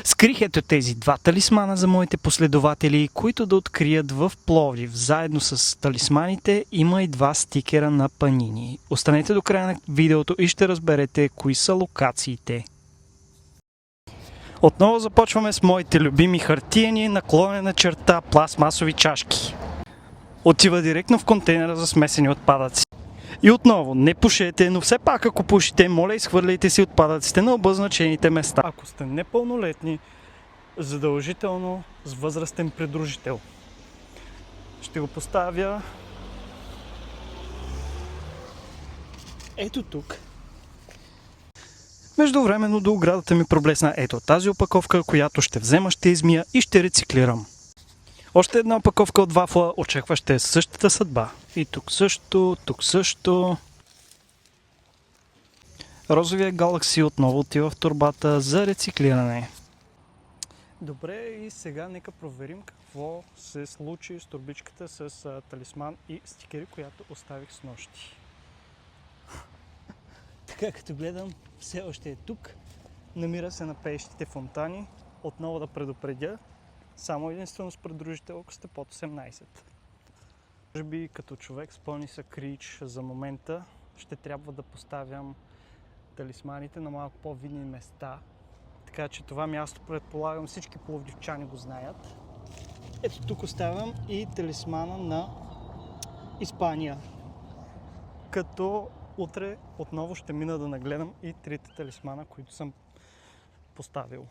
Скрих ето тези два талисмана за моите последователи, които да открият в Пловдив. Заедно с талисманите има и два стикера на Панини. Останете до края на видеото и ще разберете кои са локациите. Отново започваме с моите любими хартиени наклонена черта пластмасови чашки. Отива директно в контейнера за смесени отпадъци. И отново, не пушете, но все пак ако пушите, моля изхвърляйте си отпадъците на обозначените места. Ако сте непълнолетни, задължително с възрастен придружител. Ще го поставя ето тук. Междувременно до оградата ми проблесна ето тази опаковка, която ще взема, ще измия и ще рециклирам. Още една опаковка от вафла очаква ще е същата съдба. И тук също, тук също. Розовия Galaxy отново отива в торбата за рециклиране. Добре, и сега нека проверим какво се случи с торбичката с талисман и стикери, която оставих с нощи. Така като гледам, все още е тук. Намира се на пеещите фонтани. Отново да предупредя, само единствено с придружител, ако сте под 18. Може би като човек с по-нисък крич за момента ще трябва да поставям талисманите на малко по-видни места. Така че това място, предполагам, всички пловдивчани го знаят. Ето тук оставям и талисмана на Испания. Като утре отново ще мина да нагледам и трите талисмана, които съм поставил.